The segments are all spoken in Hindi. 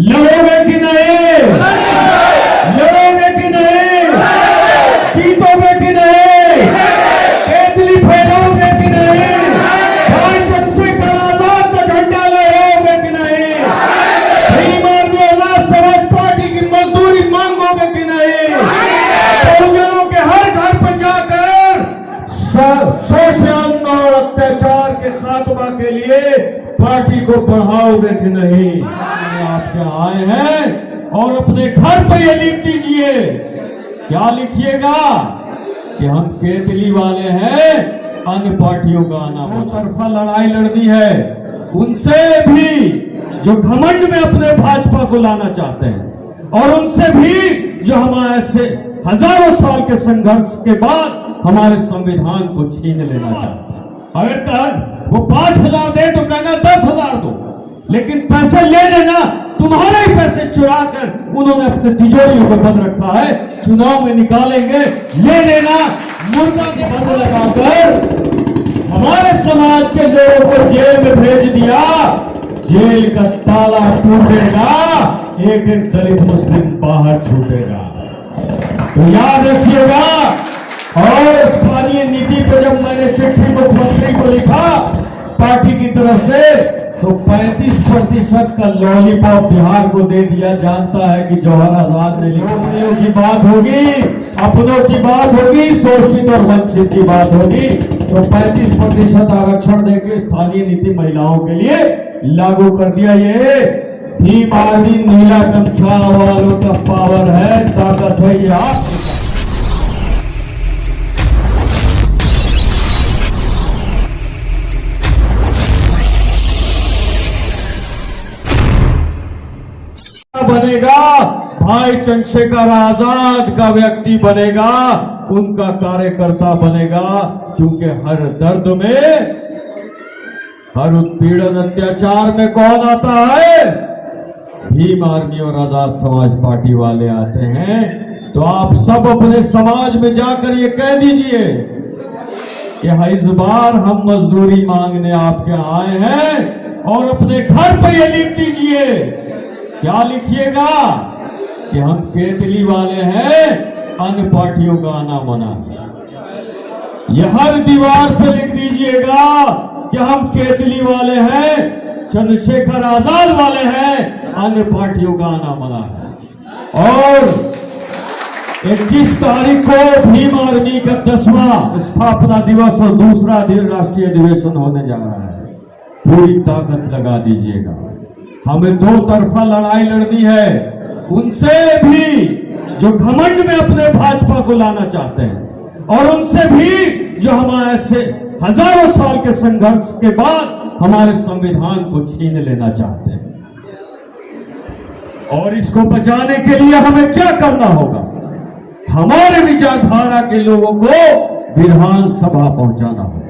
लड़ोगे कि नहीं? लड़ोगे कि नहीं? जीतोगे कि नहीं? केतली फैलाओगे कि नहीं? भाई चंद्रशेखर आजाद का झंडा लहराओगे कि नहीं? भीम आर्मी आजाद समाज पार्टी की मजदूरी मांगोगे कि नहीं? बहुजनों के हर घर पर जाकर शोषण और अत्याचार के खात्मा के लिए पार्टी को बढ़ाओगे कि नहीं? आप क्या आए हैं और अपने घर पर ये लिख दीजिए। क्या लिखिएगा कि हम केतली वाले हैं, अन्य पार्टियों का आना तरफा लड़ाई लड़नी है उनसे भी जो घमंड में अपने भाजपा को लाना चाहते हैं, और उनसे भी जो हमारे से हजारों साल के संघर्ष के बाद हमारे संविधान को छीन लेना चाहते हैं। अगर वो 5,000 दे तो कहना 10,000 दो, लेकिन पैसे ले लेना, तुम्हारे ही पैसे चुरा कर उन्होंने अपने तिजोरियों में बंद रखा है, चुनाव में निकालेंगे, ले लेना। मुर्गा की बंद लगाकर हमारे समाज के लोगों को जेल में भेज दिया, जेल का ताला टूटेगा, एक एक दलित मुस्लिम बाहर छूटेगा। तो याद रखिएगा। और स्थानीय नीति पे जब मैंने चिट्ठी मुख्यमंत्री को लिखा पार्टी की तरफ से, तो 35% का लॉलीपॉप बिहार को दे दिया। जानता है कि जवाहर आजाद ने लिखा की बात होगी, अपनों की बात होगी, शोषित और वंचित की बात होगी, तो 35% आरक्षण देकर स्थानीय नीति महिलाओं के लिए लागू कर दिया। ये भीम आर्मी नीला गमछा वालों का पावर है, ताकत है। ये आप बनेगा, भाई चंद्रशेखर आजाद का व्यक्ति बनेगा, उनका कार्यकर्ता बनेगा, क्योंकि हर दर्द में, हर उत्पीड़न अत्याचार में कौन आता है? भीम आर्मी और आजाद समाज पार्टी वाले आते हैं। तो आप सब अपने समाज में जाकर ये कह दीजिए कि इस बार हम मजदूरी मांगने आपके आए हैं, और अपने घर पर ये लिख दीजिए। क्या लिखिएगा कि हम केतली वाले हैं, अन्य पार्टियों का आना मना है। यह हर दीवार पे लिख दीजिएगा कि हम केतली वाले हैं, चंद्रशेखर आजाद वाले हैं, अन्य पार्टियों का आना मना है। और 21 तारीख को भीम आर्मी का 10वां स्थापना दिवस और दूसरा राष्ट्रीय अधिवेशन होने जा रहा है। पूरी ताकत लगा दीजिएगा। हमें दो तरफा लड़ाई लड़नी है उनसे भी जो घमंड में अपने भाजपा को लाना चाहते हैं, और उनसे भी जो हमारे से हजारों साल के संघर्ष के बाद हमारे संविधान को छीन लेना चाहते हैं। और इसको बचाने के लिए हमें क्या करना होगा? हमारे विचारधारा के लोगों को विधानसभा पहुंचाना होगा।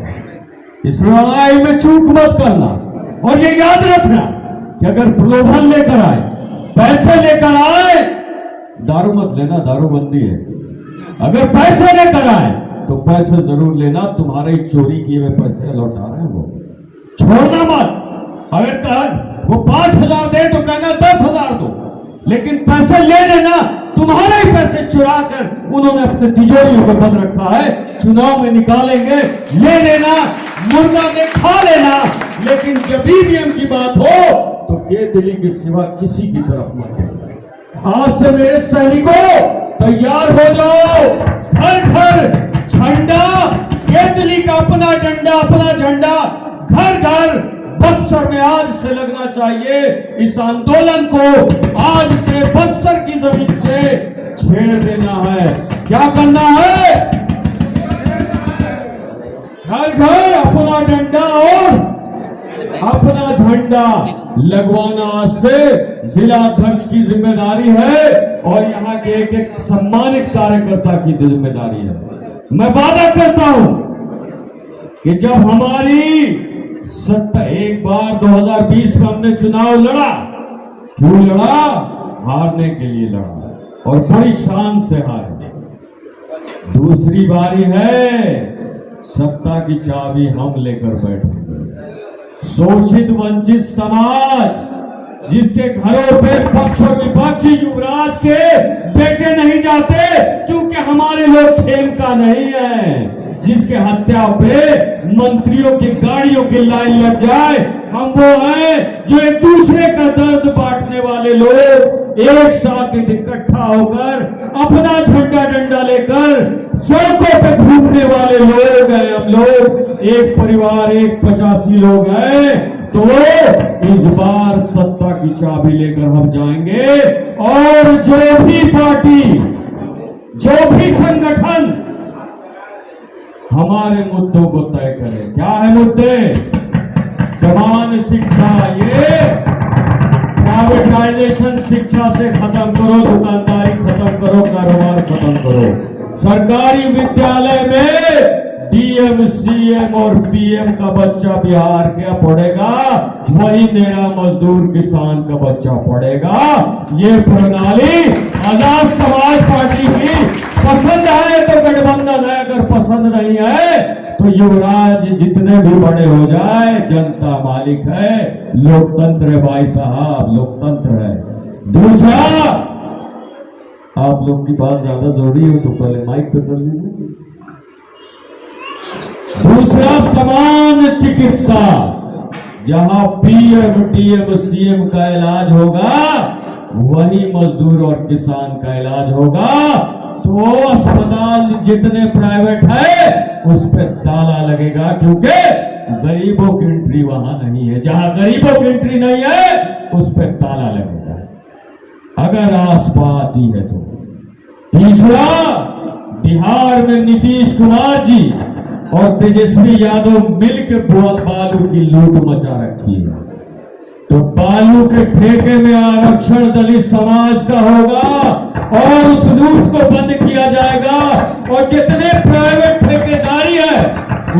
इस लड़ाई में चूक मत करना, और ये याद रखना कि अगर प्रलोभन लेकर आए, पैसे लेकर आए, दारू मत लेना, दारूबंदी है। अगर पैसे लेकर आए तो पैसे जरूर लेना, तुम्हारे चोरी किए हुए पैसे लौटा रहे हैं वो, छोड़ना मत। अगर वो 5,000 दे तो कहना 10,000 दो, लेकिन पैसे ले लेना, तुम्हारे ही पैसे चुरा कर उन्होंने अपने तिजोरियों में बंद रखा है, चुनाव में निकालेंगे, ले लेना, मुर्गा में खा लेना। लेकिन जब ईवीएम की बात हो तो केतली के सिवा किसी की तरफ मत देखो। आज से मेरे सैनिकों तैयार हो जाओ, घर घर झंडा, केतली का अपना डंडा, अपना झंडा घर घर बक्सर में आज से लगना चाहिए। इस आंदोलन को आज से बक्सर की जमीन से छेड़ देना है। क्या करना है? घर घर अपना डंडा और अपना झंडा लगवाना आज से जिला अध्यक्ष की जिम्मेदारी है, और यहाँ के एक एक सम्मानित कार्यकर्ता की जिम्मेदारी है। मैं वादा करता हूं कि जब हमारी सत्ता, एक बार 2020 में हमने चुनाव लड़ा, क्यों लड़ा? हारने के लिए लड़ा, और बड़ी शान से हारे। दूसरी बारी है, सत्ता की चाबी हम लेकर बैठेंगे। शोषित वंचित समाज जिसके घरों पे पक्ष और विपक्ष युवराज के बेटे नहीं जाते क्योंकि हमारे लोग खेमका नहीं है, जिसके हत्या पे मंत्रियों की गाड़ियों की लाइन लग जाए, हम वो हैं जो एक दूसरे का दर्द बांटने वाले लोग, एक साथ इकट्ठा होकर अपना झंडा डंडा लेकर सड़कों पे घूमने वाले लोग हैं। हम लोग एक परिवार, एक 85 लोग हैं। तो इस बार सत्ता की चाबी लेकर हम जाएंगे और जो भी पार्टी, जो भी संगठन हमारे मुद्दों को तय करे। क्या है मुद्दे? समान शिक्षा, ये प्राइवेटाइजेशन शिक्षा से खत्म करो, दुकानदारी खत्म करो, कारोबार खत्म करो। सरकारी विद्यालय में डीएम, सीएम और पीएम का बच्चा बिहार का पढ़ेगा, वही मेरा मजदूर किसान का बच्चा पढ़ेगा। ये प्रणाली आजाद समाज पार्टी की पसंद है तो गठबंधन है, अगर पसंद नहीं है तो युवराज जितने भी बड़े हो जाए, जनता मालिक है। लोकतंत्र है भाई साहब, लोकतंत्र है। दूसरा, आप लोग की बात ज्यादा जोरी हो तो पहले माइक पे कर लीजिए। दूसरा, समान चिकित्सा, जहां पीएम, डीएम, सीएम का इलाज होगा वही मजदूर और किसान का इलाज होगा। तो अस्पताल जितने प्राइवेट है उस पर ताला लगेगा, क्योंकि गरीबों की एंट्री वहां नहीं है। जहां गरीबों की एंट्री नहीं है उस पर ताला लगेगा, अगर आसपास ही है तो। तीसरा, बिहार में नीतीश कुमार जी और तेजस्वी यादव मिलकर बालू की लूट मचा रखी है। तो बालू के ठेके में आरक्षण दलित समाज का होगा और उस लूट को बंद किया जाएगा। और जितने प्राइवेट ठेकेदारी है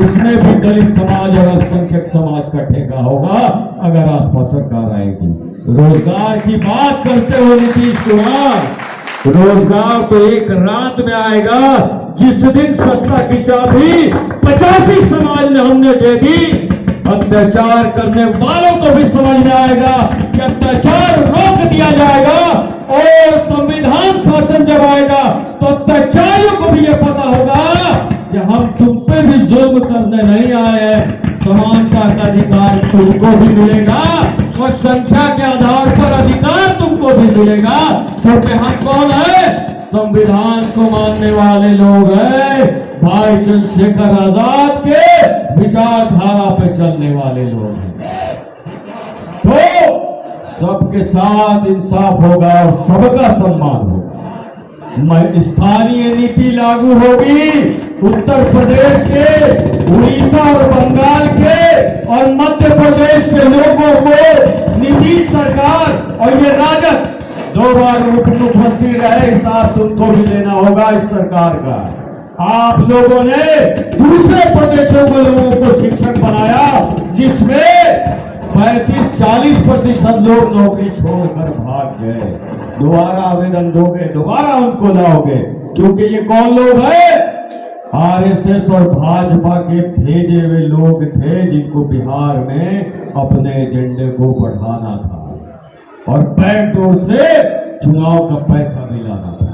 उसमें भी दलित समाज और अल्पसंख्यक समाज का ठेका होगा, अगर आसपास सरकार आएगी। रोजगार की बात करते हुए नीतीश कुमार, रोजगार तो एक रात में आएगा। जिस दिन सत्ता की चाबी 85 समाज ने हमने दे दी, अत्याचार करने वालों को भी समझ में आएगा कि अत्याचार रोक दिया जाएगा। और संविधान शासन जब आएगा तो अत्याचारियों को भी यह पता होगा कि हम तुम पे भी जुल्म करने नहीं आए हैं। समानता का अधिकार तुमको भी मिलेगा और संख्या के आधार पर अधिकार तुमको भी मिलेगा, क्योंकि हम कौन है? संविधान को मानने वाले लोग हैं, भाई चंद्रशेखर आजाद के विचारधारा पे चलने वाले लोग हैं। तो सबके साथ इंसाफ होगा और सबका सम्मान होगा। स्थानीय नीति लागू होगी उत्तर प्रदेश के, उड़ीसा और बंगाल के और मध्य प्रदेश के लोगों को। नीतीश सरकार और ये राजद 2 बार उप मुख्यमंत्री रहे, हिसाब तुमको भी देना होगा इस सरकार का। आप लोगों ने दूसरे प्रदेशों के लोगों को शिक्षक बनाया, जिसमें 35-40% लोग नौकरी छोड़कर भाग गए। दोबारा आवेदन दोगे, दोबारा उनको लाओगे, क्योंकि ये कौन लोग हैं? आरएसएस और भाजपा के भेजे हुए लोग थे, जिनको बिहार में अपने एजेंडे को बढ़ाना था और बैकडोर से चुनाव का पैसा भी लाना था।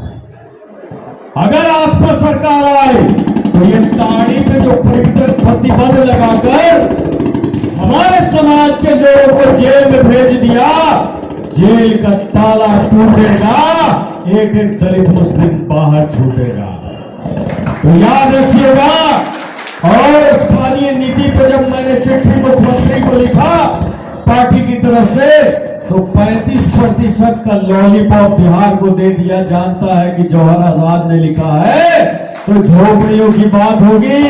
अगर आसपास सरकार आए तो ये ताड़ी पे जो प्रतिबंध लगाकर हमारे समाज के लोगों को जेल में भेज दिया, जेल का ताला टूटेगा, एक एक दलित मुस्लिम बाहर छूटेगा। तो याद रखिएगा। और स्थानीय नीति पे जब मैंने चिट्ठी मुख्यमंत्री को लिखा पार्टी की तरफ से, तो 35% का लॉलीपॉप बिहार को दे दिया। जानता है कि जवाहर आजाद ने लिखा है, तो झोपड़ियों की बात होगी,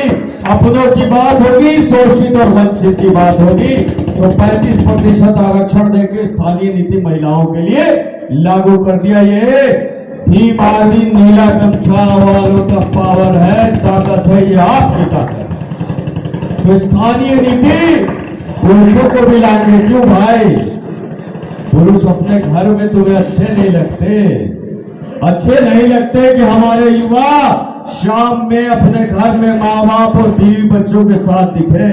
अपनों की बात होगी, शोषित और वंचित की बात होगी। तो 35% आरक्षण देके स्थानीय नीति महिलाओं के लिए लागू कर दिया। ये भीम आर्मी नीला गमछा वालों का पावर है, ताकत है, ये आपकी ताकत है। तो स्थानीय नीति पुरुषों को भी लाएंगे। क्यों भाई? पुरुष अपने घर में तुम्हें अच्छे नहीं लगते? अच्छे नहीं लगते कि हमारे युवा शाम में अपने घर में माँ बाप और बीवी बच्चों के साथ दिखे?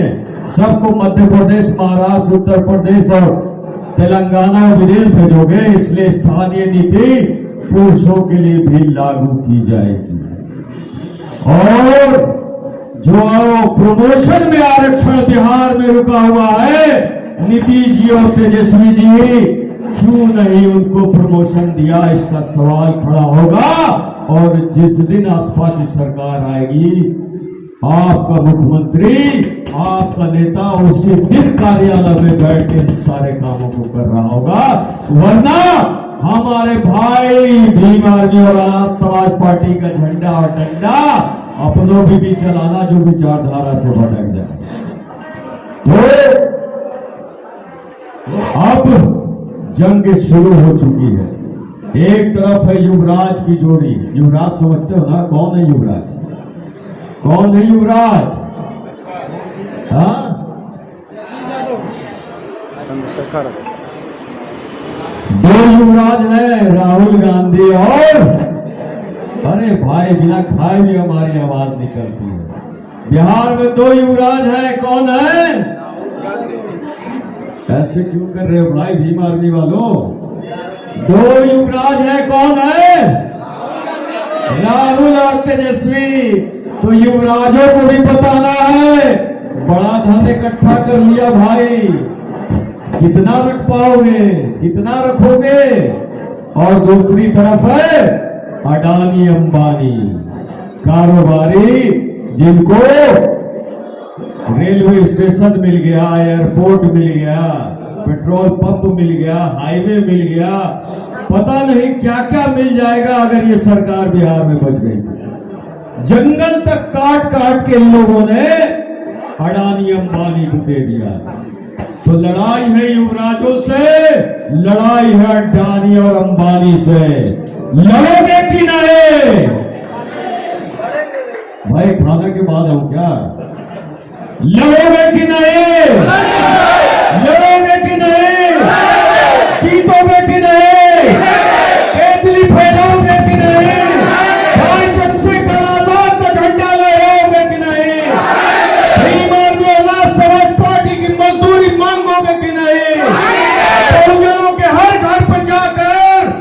सबको मध्य प्रदेश, महाराष्ट्र, उत्तर प्रदेश और तेलंगाना विदेश भेजोगे, इसलिए स्थानीय नीति पुरुषों के लिए भी लागू की जाएगी। और जो प्रमोशन में आरक्षण बिहार में रुका हुआ है, नीतीश जी और तेजस्वी जी क्यों नहीं उनको प्रमोशन दिया, इसका सवाल खड़ा होगा। और जिस दिन आसपा की सरकार आएगी, आपका मुख्यमंत्री, आपका नेता उसी दिन कार्यालय में बैठ के इन सारे कामों को कर रहा होगा। वरना हमारे भाई भीम आर्मी और आजाद समाज पार्टी का झंडा और डंडा अपनों भी चलाना जो विचारधारा से भटक जाए। तो अब जंग शुरू हो चुकी है। एक तरफ है युवराज की जोड़ी। युवराज समझते हो ना, कौन है युवराज? कौन है युवराज? हाँ, दो युवराज हैं, राहुल गांधी और, अरे भाई बिना खाए भी हमारी आवाज निकलती है। बिहार में दो युवराज हैं, कौन है? ऐसे क्यों कर रहे हो भाई भीम आर्मी वालों? दो युवराज है, कौन है? राहुल और तेजस्वी। तो युवराजों को भी बताना है, बड़ा धन इकट्ठा कर लिया भाई, कितना रख पाओगे, कितना रखोगे? और दूसरी तरफ है अडानी अंबानी, कारोबारी, जिनको रेलवे स्टेशन मिल गया, एयरपोर्ट मिल गया, पेट्रोल पंप मिल गया, हाईवे मिल गया, पता नहीं क्या क्या मिल जाएगा अगर ये सरकार बिहार में बच गई। जंगल तक काट काट के इन लोगों ने अडानी अंबानी को दे दिया। तो लड़ाई है युवराजों से, लड़ाई है अडानी और अंबानी से। लड़ोगे कि नहीं? भाई खाना के बाद आऊं क्या? लड़ोगे कि नहीं? लड़ोगे कि नहीं? जीतोगे कि नहीं? केतली फैलाओगे कि नहीं? भाई चंद्रशेखर आजाद का झंडा लहराओगे कि नहीं? भीम आर्मी आजाद समाज पार्टी की मजदूरी मांगोगे कि नहीं? बहुजनों के हर घर पर जाकर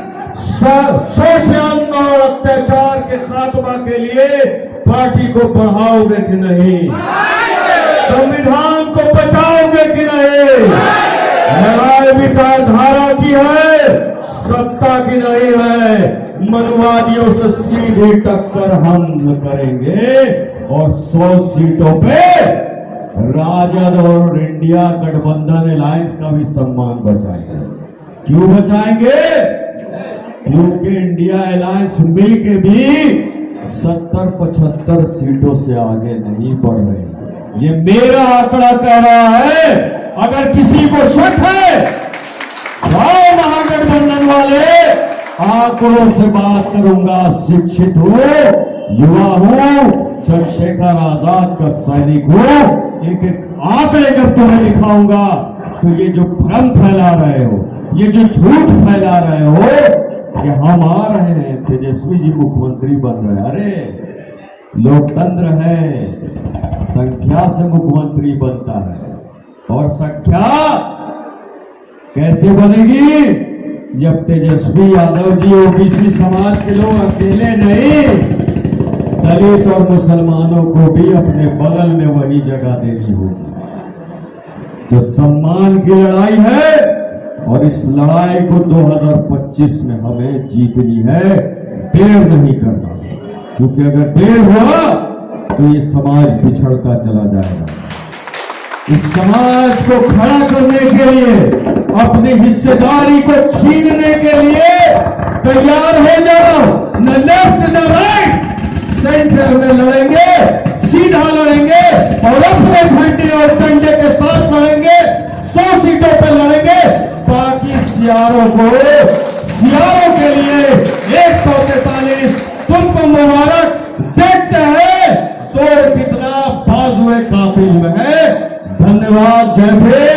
शोषण और अत्याचार के खात्मा के लिए पार्टी को बढ़ाओगे कि नहीं? संविधान को बचाओगे कि नहीं? लड़ाई विचारधारा की है, सत्ता की नहीं है। मनुवादियों से सीधी टक्कर हम करेंगे और 100 सीटों पे राजद और इंडिया गठबंधन अलायंस का भी सम्मान बचाएंगे। क्यों बचाएंगे? क्योंकि इंडिया अलायंस मिल के भी 70-75 सीटों से आगे नहीं बढ़ रहे। ये मेरा आंकड़ा कह रहा है। अगर किसी को शक है, आओ महागठबंधन वाले, आंकड़ों से बात करूंगा। शिक्षित हूं, युवा हूं, चंद्रशेखर आजाद का सैनिक हूं। एक एक आंकड़े जब तुम्हें दिखाऊंगा तो ये जो भ्रम फैला रहे हो, ये जो झूठ फैला रहे हो कि हम आ रहे हैं, तेजस्वी जी मुख्यमंत्री बन रहे हैं, अरे लोकतंत्र है, संख्या से मुख्यमंत्री बनता है। और संख्या कैसे बनेगी? जब तेजस्वी यादव जी ओबीसी समाज के लोग अकेले नहीं, दलित और मुसलमानों को भी अपने बगल में वही जगह देनी होगी। तो सम्मान की लड़ाई है और इस लड़ाई को 2025 में हमें जीतनी है। देर नहीं करना, क्योंकि अगर देर हुआ तो ये समाज बिछड़ता चला जाएगा। इस समाज को खड़ा करने के लिए, अपनी हिस्सेदारी को छीनने के लिए तैयार हो जाओ। न लेफ्ट न राइट, सेंटर में लड़ेंगे, सीधा लड़ेंगे और अपने झंडे और डंडे के साथ लड़ेंगे। 100 सीटों पर लड़ेंगे। बाकी सियारों के लिए 143 तुमको मुबारक। देखते हैं जोर कितना बाजुए कातिल में है। धन्यवाद। जय भीम।